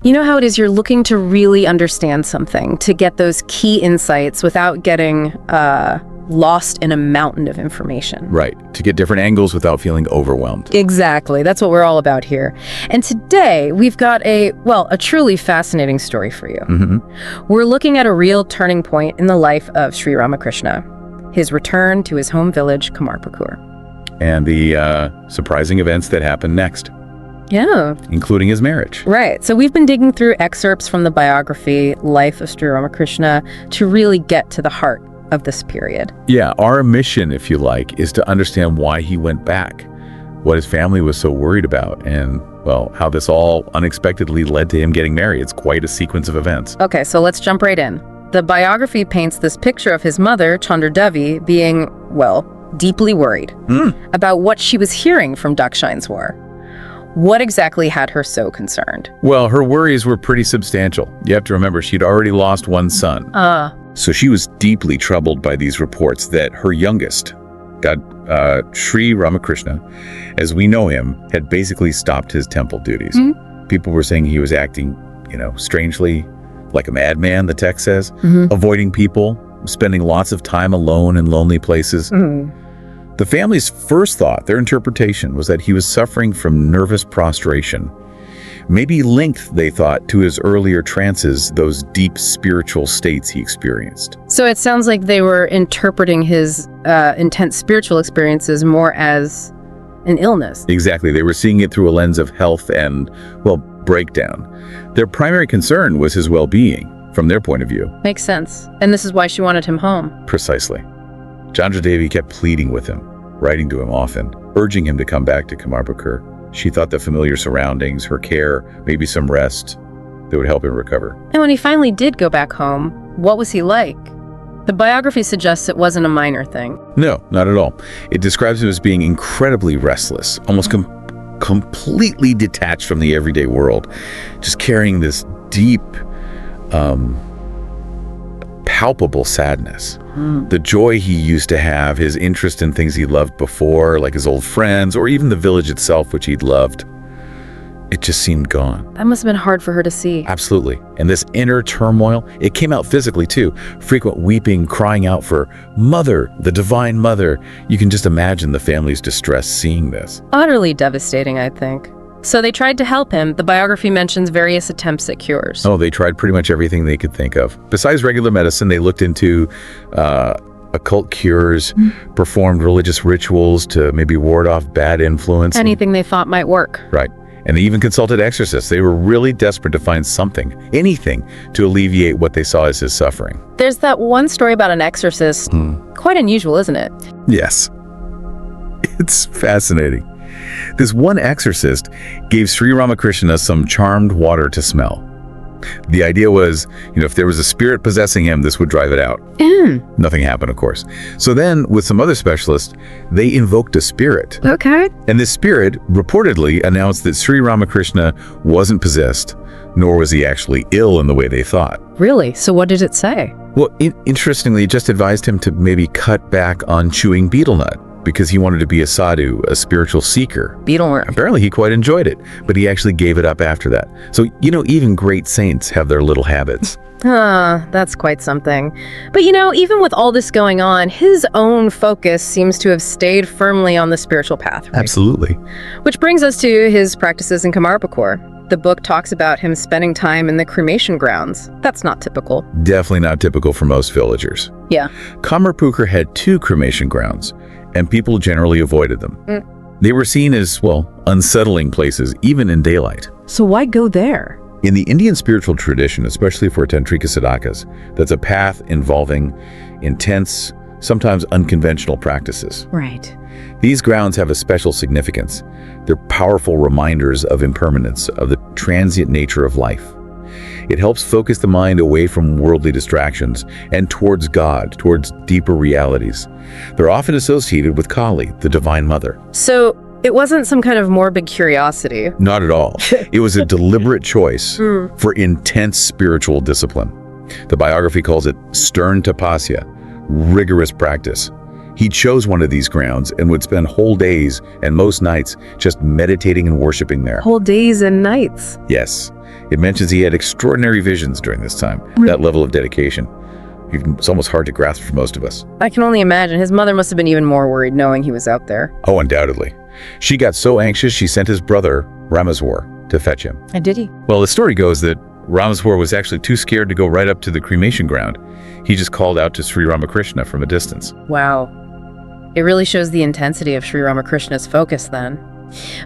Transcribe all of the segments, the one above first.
You know how it is, you're looking to really understand something, to get those key insights without getting lost in a mountain of information. Right, to get different angles without feeling overwhelmed. Exactly, that's what we're all about here. And today, we've got a truly fascinating story for you. We're looking at a real turning point in the life of Sri Ramakrishna, his return to his home village, Kamarpukur. And the surprising events that happened next. Yeah. Including his marriage. Right. So we've been digging through excerpts from the biography, Life of Sri Ramakrishna, to really get to the heart of this period. Yeah, our mission, if you like, is to understand why he went back, what his family was so worried about, and, well, how this all unexpectedly led to him getting married. It's quite a sequence of events. Okay, so let's jump right in. The biography paints this picture of his mother, Chandra Devi, being, well, deeply worried about what she was hearing from Dakshineswar. What exactly had her so concerned? Well, her worries were pretty substantial. You have to remember, she'd already lost one son. So she was deeply troubled by these reports that her youngest, Sri Ramakrishna, as we know him, had basically stopped his temple duties. People were saying he was acting, strangely like a madman, the text says, avoiding people, spending lots of time alone in lonely places. The family's first thought, their interpretation, was that he was suffering from nervous prostration. Maybe linked, they thought, to his earlier trances, those deep spiritual states he experienced. So it sounds like they were interpreting his intense spiritual experiences more as an illness. Exactly. They were seeing it through a lens of health and, well, breakdown. Their primary concern was his well-being, from their point of view. Makes sense. And this is why she wanted him home. Precisely. Chandra Devi kept pleading with him, writing to him often, urging him to come back to Kamarpukur. She thought the familiar surroundings, her care, maybe some rest, that would help him recover. And when he finally did go back home, what was he like? The biography suggests it wasn't a minor thing. No, not at all. It describes him as being incredibly restless, almost completely detached from the everyday world, just carrying this deep, palpable sadness. The joy he used to have, his interest in things he loved before, like his old friends, or even the village itself, which he'd loved, it just seemed gone. That must have been hard for her to see. Absolutely. And this inner turmoil, it came out physically too. Frequent weeping, crying out for Mother, the Divine Mother. You can just imagine the family's distress seeing this. Utterly devastating, I think. So they tried to help him. The biography mentions various attempts at cures. Oh, they tried pretty much everything they could think of. Besides regular medicine, they looked into occult cures, performed religious rituals to maybe ward off bad influence. Anything they thought might work. Right. And they even consulted exorcists. They were really desperate to find something, anything, to alleviate what they saw as his suffering. There's that one story about an exorcist. Quite unusual, isn't it? Yes. It's fascinating. This one exorcist gave Sri Ramakrishna some charmed water to smell. The idea was, if there was a spirit possessing him, this would drive it out. Nothing happened, of course. So then, with some other specialists, they invoked a spirit. Okay. And this spirit reportedly announced that Sri Ramakrishna wasn't possessed, nor was he actually ill in the way they thought. Really? So what did it say? Well, interestingly, it just advised him to maybe cut back on chewing betel nut, because he wanted to be a sadhu, a spiritual seeker. Beetleworm. Apparently he quite enjoyed it, but he actually gave it up after that. So, even great saints have their little habits. That's quite something. But even with all this going on, his own focus seems to have stayed firmly on the spiritual path. Right? Absolutely. Which brings us to his practices in Kamarpukur. The book talks about him spending time in the cremation grounds. That's not typical. Definitely not typical for most villagers. Yeah. Kamarpukur had 2 cremation grounds, and people generally avoided them. They were seen as, unsettling places, even in daylight. So why go there? In the Indian spiritual tradition, especially for tantrika sadhakas, that's a path involving intense, sometimes unconventional practices. Right. These grounds have a special significance. They're powerful reminders of impermanence, of the transient nature of life. It helps focus the mind away from worldly distractions and towards God, towards deeper realities. They're often associated with Kali, the Divine Mother. So it wasn't some kind of morbid curiosity. Not at all. It was a deliberate choice for intense spiritual discipline. The biography calls it stern tapasya, rigorous practice. He chose one of these grounds and would spend whole days and most nights just meditating and worshiping there. Whole days and nights. Yes. It mentions he had extraordinary visions during this time. That level of dedication. It's almost hard to grasp for most of us. I can only imagine. His mother must have been even more worried knowing he was out there. Oh, undoubtedly. She got so anxious she sent his brother, Ramakrishna, to fetch him. And did he? Well, the story goes that Ramakrishna was actually too scared to go right up to the cremation ground. He just called out to Sri Ramakrishna from a distance. Wow. It really shows the intensity of Sri Ramakrishna's focus then.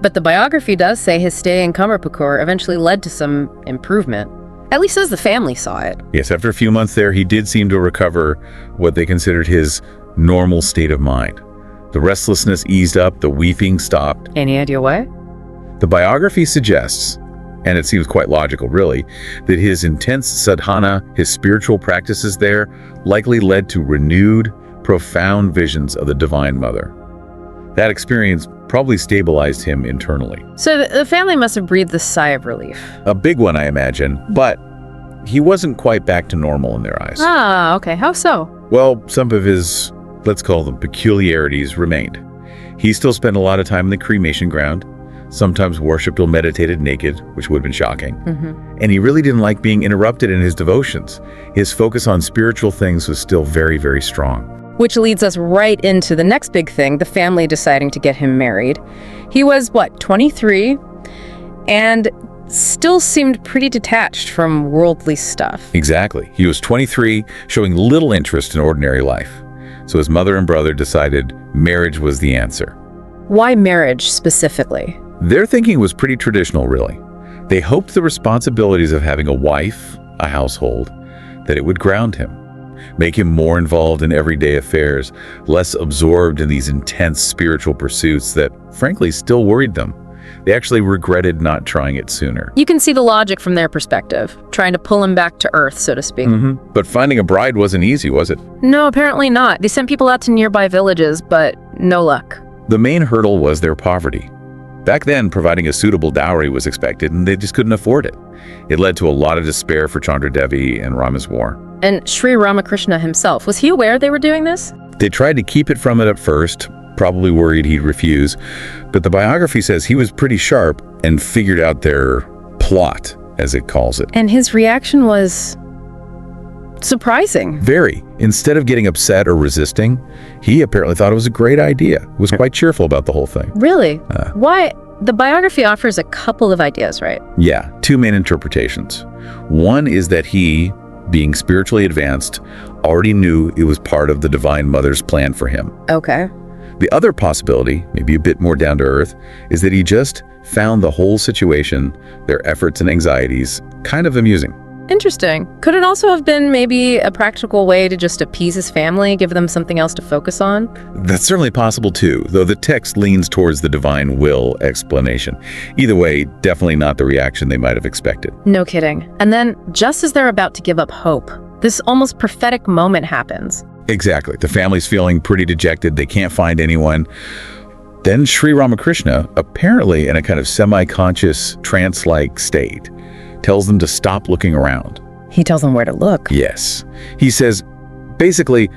But the biography does say his stay in Kamarpukur eventually led to some improvement. At least as the family saw it. Yes, after a few months there, he did seem to recover what they considered his normal state of mind. The restlessness eased up, the weeping stopped. Any idea why? The biography suggests, and it seems quite logical really, that his intense sadhana, his spiritual practices there, likely led to renewed, profound visions of the Divine Mother. That experience probably stabilized him internally. So the family must have breathed a sigh of relief. A big one, I imagine, but he wasn't quite back to normal in their eyes. Ah, okay. How so? Well, some of his, let's call them peculiarities, remained. He still spent a lot of time in the cremation ground, sometimes worshipped or meditated naked, which would have been shocking. And he really didn't like being interrupted in his devotions. His focus on spiritual things was still very, very strong. Which leads us right into the next big thing, the family deciding to get him married. He was, 23, and still seemed pretty detached from worldly stuff. Exactly. He was 23, showing little interest in ordinary life. So his mother and brother decided marriage was the answer. Why marriage specifically? Their thinking was pretty traditional, really. They hoped the responsibilities of having a wife, a household, that it would ground him, make him more involved in everyday affairs, less absorbed in these intense spiritual pursuits that, frankly, still worried them. They actually regretted not trying it sooner. You can see the logic from their perspective, trying to pull him back to earth, so to speak. But finding a bride wasn't easy, was it? No, apparently not. They sent people out to nearby villages, but no luck. The main hurdle was their poverty. Back then, providing a suitable dowry was expected, and they just couldn't afford it. It led to a lot of despair for Chandra Devi and Ramakrishna. And Sri Ramakrishna himself, was he aware they were doing this? They tried to keep it from it at first, probably worried he'd refuse, but the biography says he was pretty sharp and figured out their plot, as it calls it. And his reaction was surprising. Very. Instead of getting upset or resisting, he apparently thought it was a great idea, was quite cheerful about the whole thing. Really? Why? The biography offers a couple of ideas, right? Yeah, two main interpretations. One is that he, being spiritually advanced, already knew it was part of the Divine Mother's plan for him. Okay. The other possibility, maybe a bit more down to earth, is that he just found the whole situation, their efforts and anxieties, kind of amusing. Interesting. Could it also have been maybe a practical way to just appease his family, give them something else to focus on? That's certainly possible too, though the text leans towards the divine will explanation. Either way, definitely not the reaction they might have expected. No kidding. And then, just as they're about to give up hope, this almost prophetic moment happens. Exactly. The family's feeling pretty dejected. They can't find anyone. Then Sri Ramakrishna, apparently in a kind of semi-conscious, trance-like state, tells them to stop looking around. He tells them where to look. Yes. He says, basically,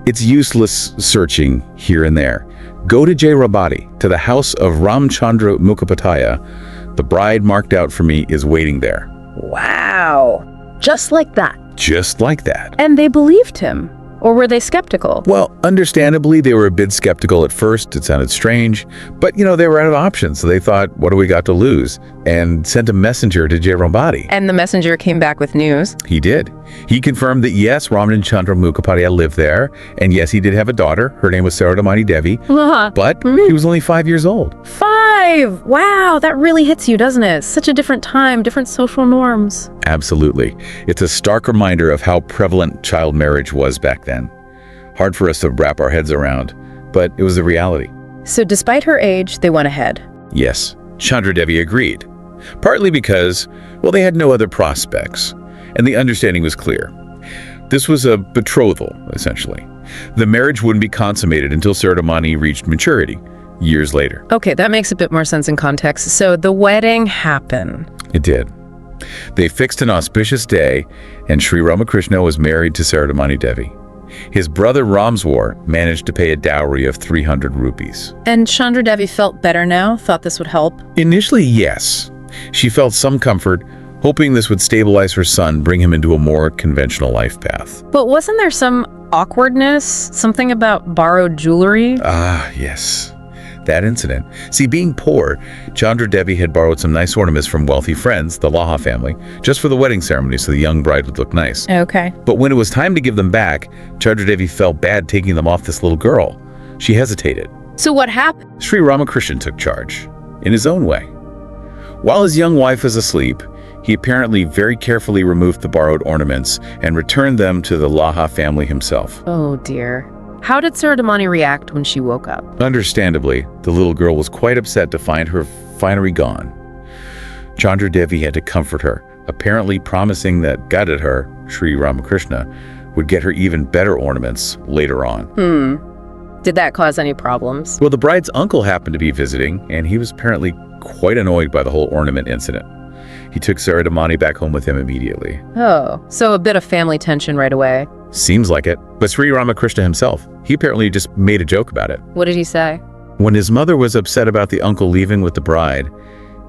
it's useless searching here and there. Go to Jayrabadi, to the house of Ramchandra Mukhopadhyaya. The bride marked out for me is waiting there. Wow. Just like that. Just like that. And they believed him. Or were they skeptical? Well, understandably, they were a bit skeptical at first. It sounded strange. But, they were out of options. So they thought, what do we got to lose? And sent a messenger to Jayrabadi. And the messenger came back with news? He did. He confirmed that, yes, Ramchandra Mukhopadhyaya lived there. And yes, he did have a daughter. Her name was Sri Ramakrishna Devi. But she was only 5 years old. 5! Wow, that really hits you, doesn't it? Such a different time, different social norms. Absolutely. It's a stark reminder of how prevalent child marriage was back then. Hard for us to wrap our heads around, but it was the reality. So despite her age, they went ahead. Yes, Chandra Devi agreed. Partly because, they had no other prospects, and the understanding was clear. This was a betrothal, essentially. The marriage wouldn't be consummated until Sri Ramani reached maturity, years later. Okay, that makes a bit more sense in context. So the wedding happened. It did. They fixed an auspicious day, and Sri Ramakrishna was married to Sri Ramani Devi. His brother Ramswar managed to pay a dowry of 300 rupees. And Chandra Devi felt better now, thought this would help? Initially, yes. She felt some comfort, hoping this would stabilize her son, bring him into a more conventional life path. But wasn't there some awkwardness? Something about borrowed jewelry? Ah, yes. That incident. See, being poor, Chandra Devi had borrowed some nice ornaments from wealthy friends, the Laha family, just for the wedding ceremony so the young bride would look nice. Okay. But when it was time to give them back, Chandra Devi felt bad taking them off this little girl. She hesitated. So what happened? Sri Ramakrishna took charge, in his own way. While his young wife was asleep, he apparently very carefully removed the borrowed ornaments and returned them to the Laha family himself. Oh dear. How did Sri Ramani react when she woke up? Understandably, the little girl was quite upset to find her finery gone. Chandra Devi had to comfort her, apparently promising that guided her, Sri Ramakrishna, would get her even better ornaments later on. Did that cause any problems? Well, the bride's uncle happened to be visiting, and he was apparently quite annoyed by the whole ornament incident. He took Sri Ramani back home with him immediately. Oh, so a bit of family tension right away. Seems like it. But Sri Ramakrishna himself, he apparently just made a joke about it. What did he say? When his mother was upset about the uncle leaving with the bride,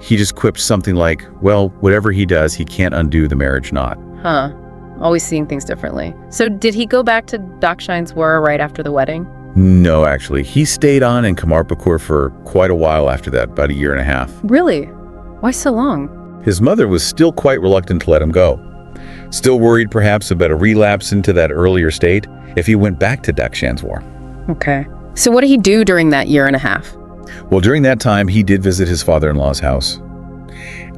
he just quipped something like, well, whatever he does, he can't undo the marriage knot. Huh. Always seeing things differently. So did he go back to Dakshineswar right after the wedding? No, actually. He stayed on in Kamarpukur for quite a while after that, about a year and a half. Really? Why so long? His mother was still quite reluctant to let him go. Still worried perhaps about a relapse into that earlier state if he went back to Dakshineswar. Okay. So what did he do during that year and a half? Well, during that time, he did visit his father-in-law's house.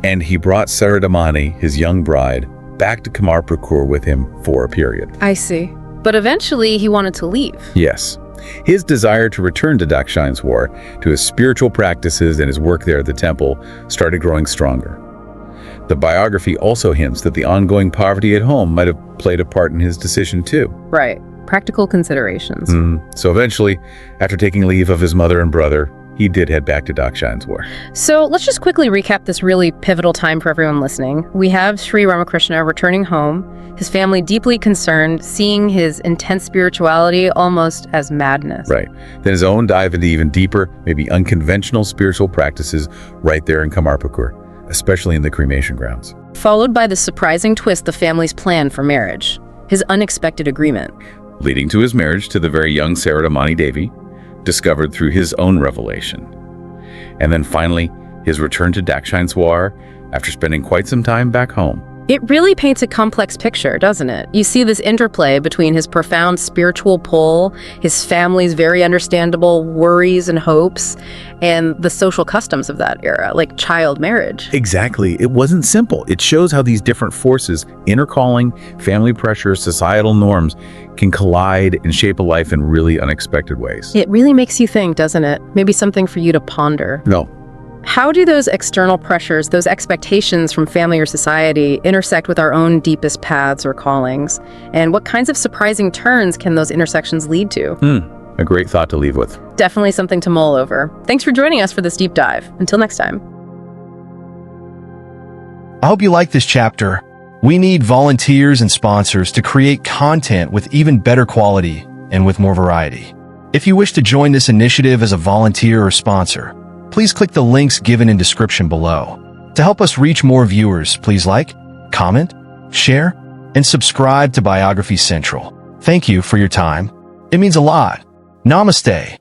And he brought Sri Ramani, his young bride, back to Kamarpukur with him for a period. I see. But eventually he wanted to leave. Yes. His desire to return to Dakshineswar, to his spiritual practices and his work there at the temple, started growing stronger. The biography also hints that the ongoing poverty at home might have played a part in his decision too. Right. Practical considerations. So eventually, after taking leave of his mother and brother, he did head back to Dakshineswar. So let's just quickly recap this really pivotal time for everyone listening. We have Sri Ramakrishna returning home, his family deeply concerned, seeing his intense spirituality almost as madness. Right. Then his own dive into even deeper, maybe unconventional spiritual practices right there in Kamarpukur, especially in the cremation grounds. Followed by the surprising twist the family's plan for marriage, his unexpected agreement. Leading to his marriage to the very young Sri Ramani Devi, discovered through his own revelation. And then finally, his return to Dakshineswar after spending quite some time back home. It really paints a complex picture, doesn't it? You see this interplay between his profound spiritual pull, his family's very understandable worries and hopes, and the social customs of that era, like child marriage. Exactly. It wasn't simple. It shows how these different forces, inner calling, family pressure, societal norms, can collide and shape a life in really unexpected ways. It really makes you think, doesn't it? Maybe something for you to ponder. No. How do those external pressures, those expectations from family or society intersect with our own deepest paths or callings? And what kinds of surprising turns can those intersections lead to? A great thought to leave with. Definitely something to mull over. Thanks for joining us for this deep dive. Until next time. I hope you like this chapter. We need volunteers and sponsors to create content with even better quality and with more variety. If you wish to join this initiative as a volunteer or sponsor, please click the links given in description below. To help us reach more viewers, please like, comment, share, and subscribe to Biography Central. Thank you for your time. It means a lot. Namaste.